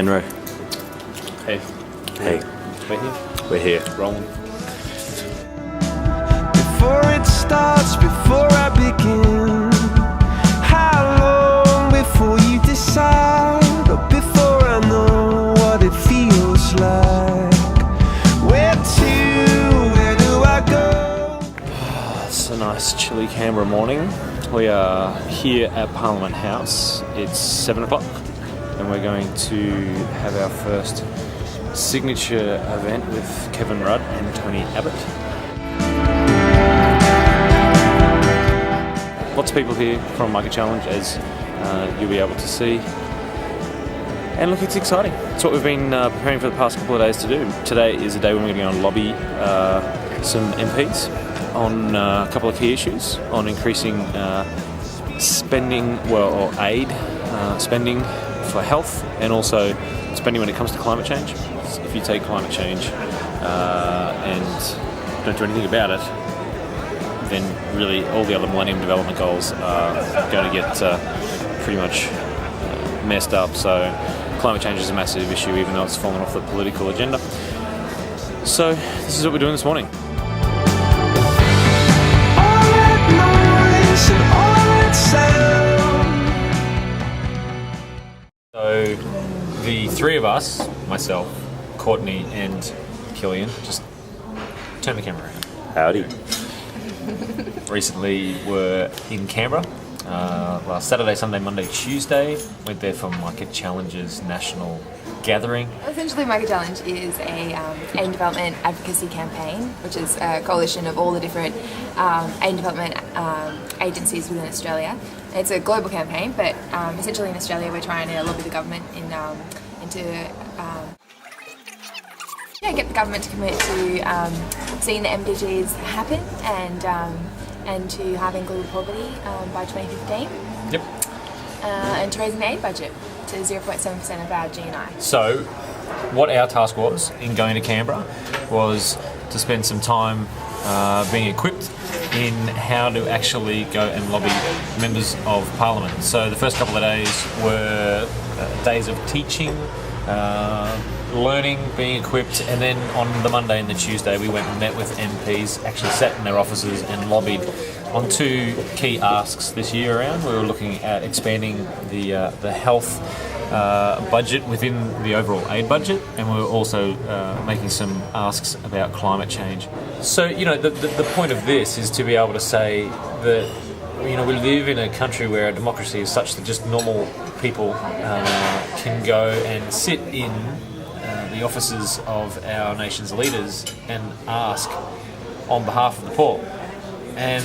Enro. Hey. Hey. We're here. We're here. Rolling. Before it starts, before I begin, how long before you decide, or before I know what it feels like? Where do I go? It's a nice chilly Canberra morning. We are here at Parliament House. It's 7 o'clock and we're going to have our first signature event with Kevin Rudd and Tony Abbott. Lots of people here from Micah Challenge, as you'll be able to see. And look, it's exciting. It's what we've been preparing for the past couple of days to do. Today is the day when we're going to lobby some MPs on a couple of key issues, on increasing spending, or aid spending for health, and also spending when it comes to climate change. If you take climate change and don't do anything about it, then really all the other Millennium Development Goals are going to get pretty much messed up. So climate change is a massive issue, even though it's fallen off the political agenda. So this is what we're doing this morning. So the three of us, myself, Courtney and Killian, just turn the camera around. Howdy. Recently were in Canberra, last Saturday, Sunday, Monday, Tuesday. Went there for Micah Challenge's national gathering. Essentially, Micah Challenge is a aid development advocacy campaign, which is a coalition of all the different aid development agencies within Australia. It's a global campaign, but essentially in Australia we're trying to lobby the government get the government to commit to seeing the MDGs happen and to having global poverty by 2015. Yep. And to raise an aid budget to 0.7% of our GNI. So what our task was in going to Canberra was to spend some time being equipped in how to actually go and lobby members of Parliament. So the first couple of days were days of teaching, learning, being equipped, and then on the Monday and the Tuesday we went and met with MPs, actually sat in their offices and lobbied on two key asks this year around. We were looking at expanding the health budget within the overall aid budget, and we were also making some asks about climate change. So, the point of this is to be able to say that, we live in a country where our democracy is such that just normal people can go and sit in the offices of our nation's leaders and ask on behalf of the poor. And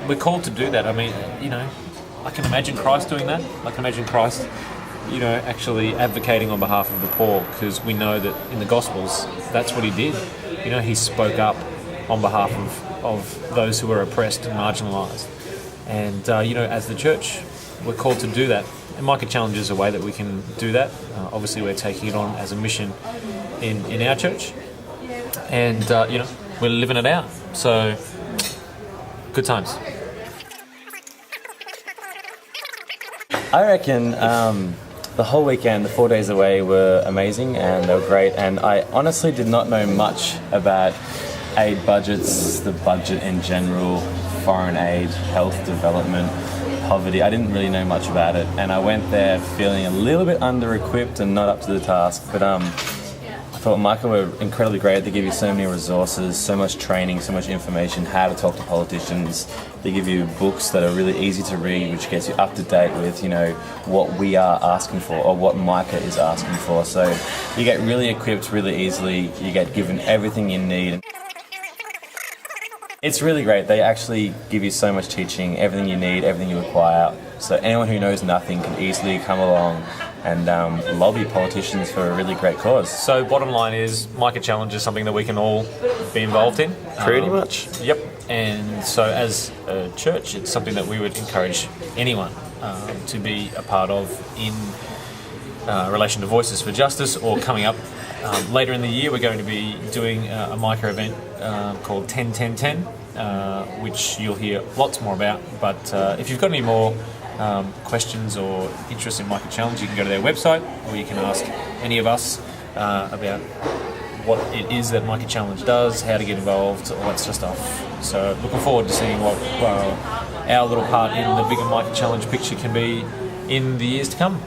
we're called to do that. I mean, I can imagine Christ doing that. I can imagine Christ, actually advocating on behalf of the poor, because we know that in the Gospels, that's what he did. He spoke up on behalf of those who were oppressed and marginalised. And, as the church, we're called to do that. And Micah Challenge is a way that we can do that. Obviously, we're taking it on as a mission in our church. And, we're living it out. So, good times. I reckon the whole weekend, the 4 days away, were amazing and they were great. And I honestly did not know much about aid budgets, the budget in general, foreign aid, health development, poverty. I didn't really know much about it, and I went there feeling a little bit under-equipped and not up to the task. But I thought Micah were incredibly great. They give you so many resources, so much training, so much information, how to talk to politicians. They give you books that are really easy to read, which gets you up to date with, what we are asking for or what Micah is asking for. So you get really equipped really easily. You get given everything you need. It's really great. They actually give you so much teaching, everything you need, everything you require. So anyone who knows nothing can easily come along and lobby politicians for a really great cause. So bottom line is, Micah Challenge is something that we can all be involved in. Pretty much. Yep. And so as a church, it's something that we would encourage anyone to be a part of in relation to Voices for Justice, or coming up later in the year, we're going to be doing a Micah event called 10-10-10, which you'll hear lots more about. But if you've got any more questions or interest in Micah Challenge, you can go to their website, or you can ask any of us about what it is that Micah Challenge does, how to get involved, all that sort of stuff. So looking forward to seeing what our little part in the bigger Micah Challenge picture can be in the years to come.